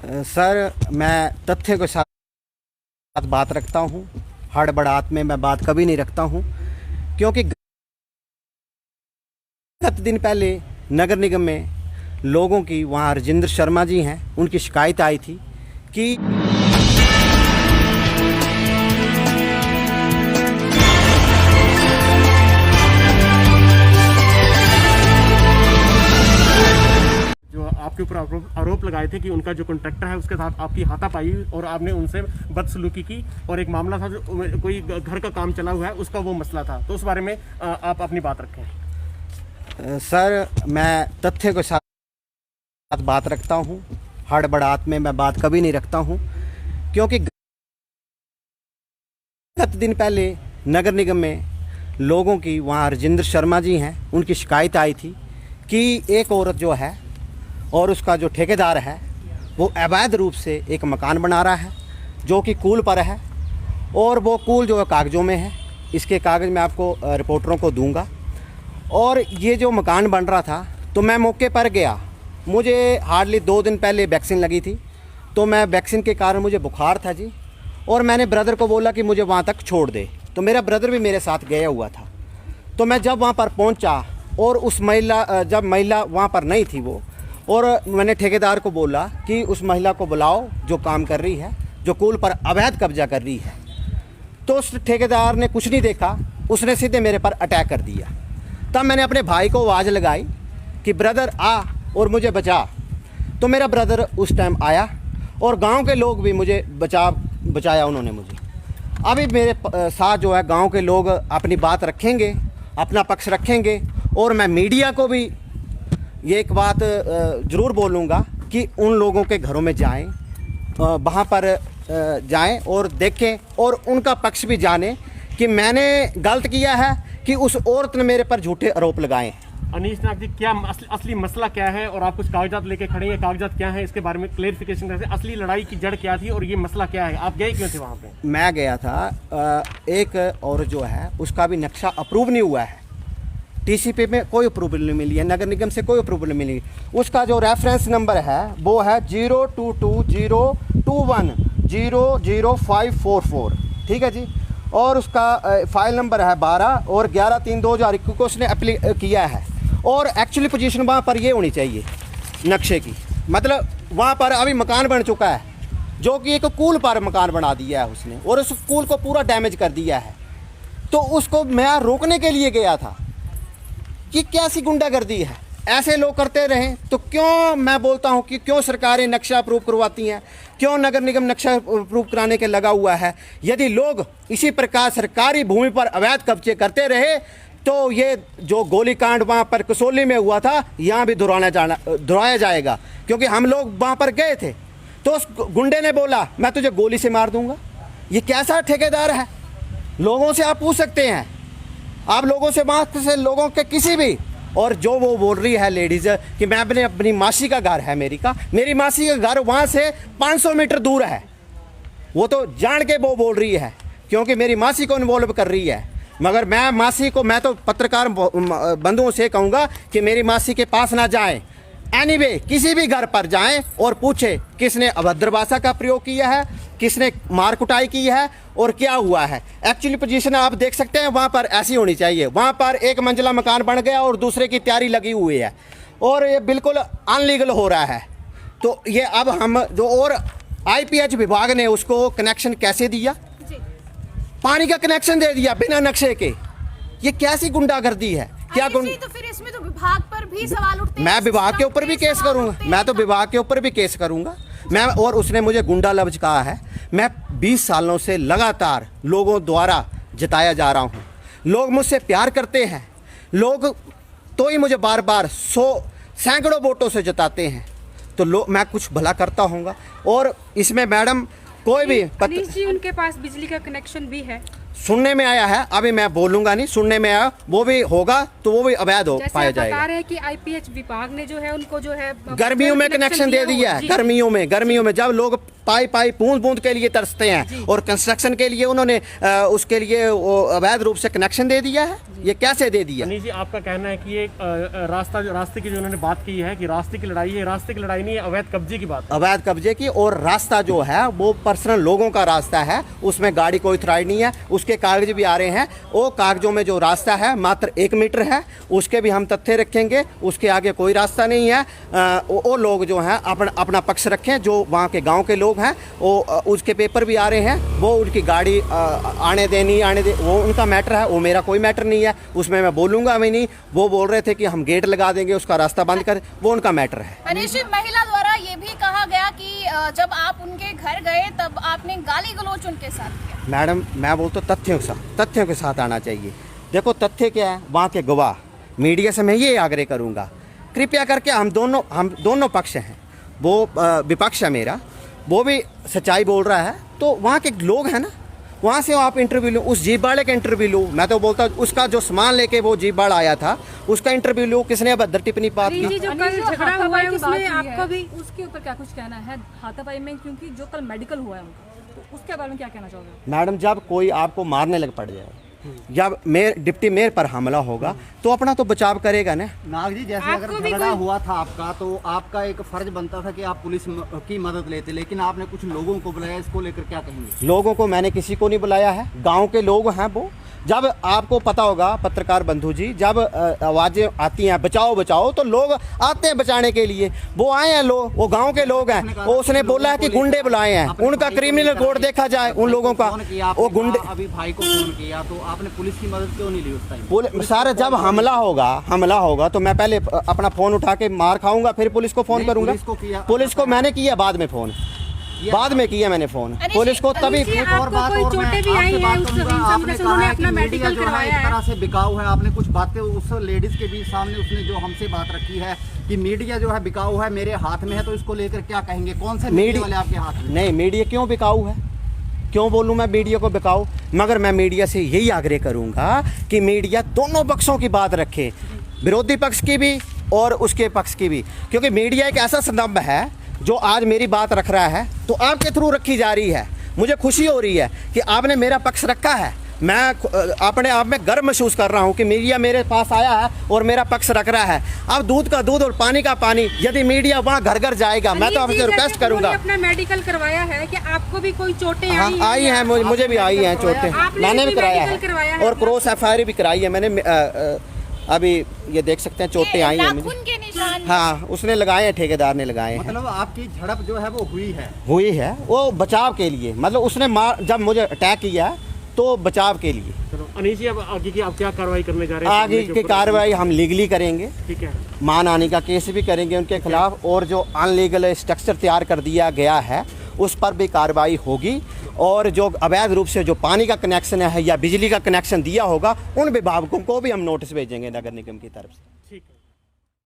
Sir, मैं तथ्य के साथ बात रखता हूँ। हड़बड़ाहट में मैं बात कभी नहीं रखता हूँ, क्योंकि गत दिन पहले नगर निगम में लोगों की, वहाँ राजेंद्र शर्मा जी हैं, उनकी शिकायत आई थी कि आपके ऊपर आरोप लगाए थे कि उनका जो कॉन्ट्रैक्टर है उसके साथ आपकी हाथापाई और आपने उनसे बदसलूकी की, और एक मामला था जो कोई घर का काम चला हुआ है उसका वो मसला था, तो उस बारे में आप अपनी बात रखें। सर, मैं तथ्य के साथ बात रखता हूँ। हड़बड़ाहट में मैं बात कभी नहीं रखता हूँ, क्योंकि गत दिन पहले नगर निगम में लोगों की, वहाँ राजेंद्र शर्मा जी हैं, उनकी शिकायत आई थी कि एक औरत जो है और उसका जो ठेकेदार है वो अवैध रूप से एक मकान बना रहा है जो कि कूल पर है, और वो कूल जो है कागज़ों में है। इसके कागज़ मैं आपको रिपोर्टरों को दूंगा। और ये जो मकान बन रहा था, तो मैं मौके पर गया। मुझे हार्डली 2 दिन पहले वैक्सीन लगी थी, तो मैं वैक्सीन के कारण मुझे बुखार था जी, और मैंने ब्रदर को बोला कि मुझे वहाँ तक छोड़ दे, तो मेरा ब्रदर भी मेरे साथ गया हुआ था। तो मैं जब वहाँ पर पहुँचा और उस जब महिला वहाँ पर नहीं थी वो, और मैंने ठेकेदार को बोला कि उस महिला को बुलाओ जो काम कर रही है, जो कूल पर अवैध कब्जा कर रही है। तो उस ठेकेदार ने कुछ नहीं देखा, उसने सीधे मेरे पर अटैक कर दिया। तब मैंने अपने भाई को आवाज़ लगाई कि ब्रदर आ और मुझे बचा। तो मेरा ब्रदर उस टाइम आया, और गांव के लोग भी मुझे बचाया उन्होंने मुझे। अभी मेरे साथ जो है गांव के लोग अपनी बात रखेंगे, अपना पक्ष रखेंगे, और मैं मीडिया को भी ये एक बात ज़रूर बोलूँगा कि उन लोगों के घरों में जाएं, वहाँ पर जाएं और देखें, और उनका पक्ष भी जानें कि मैंने गलत किया है कि उस औरत ने मेरे पर झूठे आरोप लगाए। अनीश नाग जी, क्या असली मसला क्या है, और आप कुछ कागजात लेके खड़े हैं, कागजात क्या हैं, इसके बारे में क्लेरिफिकेशन करें। असली लड़ाई की जड़ क्या थी और ये मसला क्या है, आप गए क्यों थे वहाँ पे? मैं गया था। एक औरत जो है उसका भी नक्शा अप्रूव नहीं हुआ है, टीसीपी में कोई अप्रूवल नहीं मिली है, नगर निगम से कोई अप्रूवल नहीं मिली। उसका जो रेफरेंस नंबर है वो है 0220221000544, ठीक है जी। और उसका फाइल नंबर है 12 और 11/3/2021 को उसने अप्लाई किया है। और एक्चुअली पोजीशन वहाँ पर ये होनी चाहिए नक्शे की, मतलब वहाँ पर अभी मकान बन चुका है जो कि एक कूल पर मकान बना दिया है उसने, और उस कूल को पूरा डैमेज कर दिया है। तो उसको मैं रोकने के लिए गया था कि कैसी गुंडागर्दी है, ऐसे लोग करते रहें तो क्यों, मैं बोलता हूं कि क्यों सरकारें नक्शा अप्रूव करवाती हैं, क्यों नगर निगम नक्शा अप्रूव कराने के लगा हुआ है। यदि लोग इसी प्रकार सरकारी भूमि पर अवैध कब्जे करते रहे तो ये जो गोलीकांड वहाँ पर कसौली में हुआ था, यहाँ भी दोहराया जाएगा, क्योंकि हम लोग वहाँ पर गए थे। तो उस गुंडे ने बोला मैं तुझे गोली से मार दूंगा। ये कैसा ठेकेदार है? लोगों से आप पूछ सकते हैं, आप लोगों से वहाँ से लोगों के किसी भी, और जो वो बोल रही है लेडीज़ कि मैं अपनी मासी का घर है, मेरी मासी का घर वहाँ से 500 मीटर दूर है, वो तो जान के वो बोल रही है क्योंकि मेरी मासी को इन्वॉल्व कर रही है। मगर मैं तो पत्रकार बंधुओं से कहूँगा कि मेरी मासी के पास ना जाएं। एनीवे, किसी भी घर पर जाएं और पूछें किसने अभद्र भाषा का प्रयोग किया है, किसने मार कुटाई की है और क्या हुआ है। एक्चुअली पोजीशन आप देख सकते हैं वहाँ पर ऐसी होनी चाहिए। वहाँ पर एक मंजिला मकान बन गया और दूसरे की तैयारी लगी हुई है, और ये बिल्कुल अनलीगल हो रहा है। तो ये अब हम जो, और IPH विभाग ने उसको कनेक्शन कैसे दिया, पानी का कनेक्शन दे दिया बिना नक्शे के। ये कैसी गुंडागर्दी है? क्या तो फिर इसमें तो विभाग पर भी सवाल उठते हैं। मैं विभाग के ऊपर भी केस करूंगा, मैं तो विभाग के ऊपर भी केस करूंगा मैं। और उसने मुझे गुंडा लफ्ज कहा है। मैं 20 सालों से लगातार लोगों द्वारा जताया जा रहा हूं, लोग मुझसे प्यार करते हैं, लोग तो ही मुझे बार बार सैकड़ों वोटों से जताते हैं, तो मैं कुछ भला करता हूँगा। और इसमें मैडम कोई भी अनीश जी, उनके पास बिजली का कनेक्शन भी है, सुनने में आया है, अभी मैं बोलूंगा नहीं, सुनने में आया, वो भी होगा तो वो भी अवैध हो पाया जाएगा। बता रहे हैं कि IPH विभाग ने जो है उनको जो है गर्मियों में कनेक्शन दे दिया है। गर्मियों में जब लोग पाई पाई बूंद बूंद के लिए तरसते हैं और कंस्ट्रक्शन के लिए उन्होंने उसके लिए वो अवैध रूप से कनेक्शन दे दिया है। ये कैसे दे दिया? अनिश जी, आपका कहना है कि ये रास्ते की जो उन्होंने बात की है कि रास्ते की लड़ाई है, रास्ते की लड़ाई नहीं है, अवैध कब्जे की बात है। अवैध कब्जे की, और रास्ता जो है वो पर्सनल लोगों का रास्ता है, उसमें गाड़ी कोई थ्राई नहीं है। उसके कागज भी आ रहे हैं, वो कागजों में जो रास्ता है मात्र 1 मीटर है, उसके भी हम तथ्य रखेंगे, उसके आगे कोई रास्ता नहीं है। वो लोग जो हैं अपना पक्ष रखें, जो वहाँ के गाँव के लोग हैं, वो उसके पेपर भी आ रहे हैं, वो उनकी गाड़ी आने देनी आने दे, वो उनका मैटर है, वो मेरा कोई मैटर नहीं है, उसमें मैं बोलूँगा भी नहीं। वो बोल रहे थे कि हम गेट लगा देंगे, उसका रास्ता बंद कर, वो उनका मैटर है। अनिश जी, महिला द्वारा ये भी कहा गया कि जब आप उनके घर गए तब आपने गाली गलौज उनके साथ किया। मैडम, मैं बोलता हूँ तथ्यों के साथ आना चाहिए। देखो तथ्य क्या है, वहाँ के गवाह, मीडिया से मैं ये आग्रह करूँगा, कृपया करके हम दोनों पक्ष हैं, वो विपक्ष है मेरा, वो भी सच्चाई बोल रहा है, तो वहाँ के लोग हैं ना, वहाँ से आप इंटरव्यू लो, उस जीप वाले का इंटरव्यू लो। मैं तो बोलता हूँ उसका जो सामान लेके वो जीप वाला आया था उसका इंटरव्यू लो, किसने अभद्र टिप्पणी बात की। जी, जो कल झगड़ा हुआ है उसमें आपका भी उसके ऊपर क्या कुछ कहना है हाथापाई में, क्योंकि जो कल मेडिकल हुआ है उनका, तो उसके बारे में क्या कहना चाहोगे? मैडम, जब कोई आपको मारने लग पड़ जाए, जब डिप्टी मेयर पर हमला होगा तो अपना तो बचाव करेगा ना। नाग जी, जैसे अगर झगड़ा हुआ था आपका, तो आपका एक फर्ज बनता था कि आप पुलिस की मदद लेते, लेकिन आपने कुछ लोगों को बुलाया, इसको लेकर क्या कहेंगे? लोगों को मैंने किसी को नहीं बुलाया है, गांव के लोग हैं वो। जब आपको पता होगा पत्रकार बंधु जी, जब आवाज़ें आती हैं बचाओ बचाओ, तो लोग आते हैं बचाने के लिए, वो आए हैं लोग, वो गांव के लोग हैं। वो उसने बोला है कि गुंडे बुलाए हैं, उनका क्रिमिनल कोड देखा जाए उन लोगों का, वो गुंडे। अभी भाई को फोन किया तो आपने पुलिस की मदद क्यों नहीं ली उस टाइम? सर, जब हमला होगा तो मैं पहले अपना फोन उठा के मार खाऊंगा, फिर पुलिस को फोन करूंगा। पुलिस को मैंने किया बाद में फोन, बाद में किया मैंने फोन पुलिस को, तभी। और बात कोई चोटें भी आई हैं उस इंसान से, उन्होंने अपना मेडिकल करवाया है। तरह से बिकाऊ है, आपने कुछ बातें उस लेडीज के भी सामने उसने जो हमसे बात रखी है कि मीडिया जो है बिकाऊ है, मेरे हाथ में है, तो इसको लेकर क्या कहेंगे? कौन से मीडिया वाले आपके हाथ में? नहीं, मीडिया क्यों बिकाऊ है? क्यों बोलूँ मैं मीडिया को बिकाऊ? मगर मैं मीडिया से यही आग्रह करूँगा कि मीडिया दोनों पक्षों की बात रखे, विरोधी पक्ष की भी और उसके पक्ष की भी, क्योंकि मीडिया एक ऐसा स्तंभ है जो आज मेरी बात रख रहा है, तो आपके थ्रू रखी जा रही है। मुझे खुशी हो रही है कि आपने मेरा पक्ष रखा है। मैं अपने आप में गर्व महसूस कर रहा हूँ कि मीडिया मेरे पास आया है और मेरा पक्ष रख रहा है। अब दूध का दूध और पानी का पानी, यदि मीडिया वहाँ घर घर जाएगा, मैं तो आपसे रिक्वेस्ट करूँगा। अपना मेडिकल करवाया है कि आपको भी कोई चोटें आई हैं? मुझे भी आई हैं चोटें, मैंने भी कराया है और क्रॉस FIR भी कराई है मैंने। अभी ये देख सकते हैं चोटें आई हैं मुझे। हाँ, उसने लगाए हैं, ठेकेदार ने लगाए हैं। मतलब आपकी झड़प जो है वो हुई है वो बचाव के लिए, मतलब उसने जब मुझे अटैक किया तो बचाव के लिए। चलो अनिश जी, अब आगे की आप क्या कार्रवाई करने जा रहे हैं? आगे की कार्रवाई हम लीगली करेंगे, ठीक है, मानहानि का केस भी करेंगे उनके खिलाफ, और जो अनलीगल स्ट्रक्चर तैयार कर दिया गया है उस पर भी कार्रवाई होगी, और जो अवैध रूप से जो पानी का कनेक्शन है या बिजली का कनेक्शन दिया होगा उन विभागों को भी हम नोटिस भेजेंगे नगर निगम की तरफ से। ठीक है।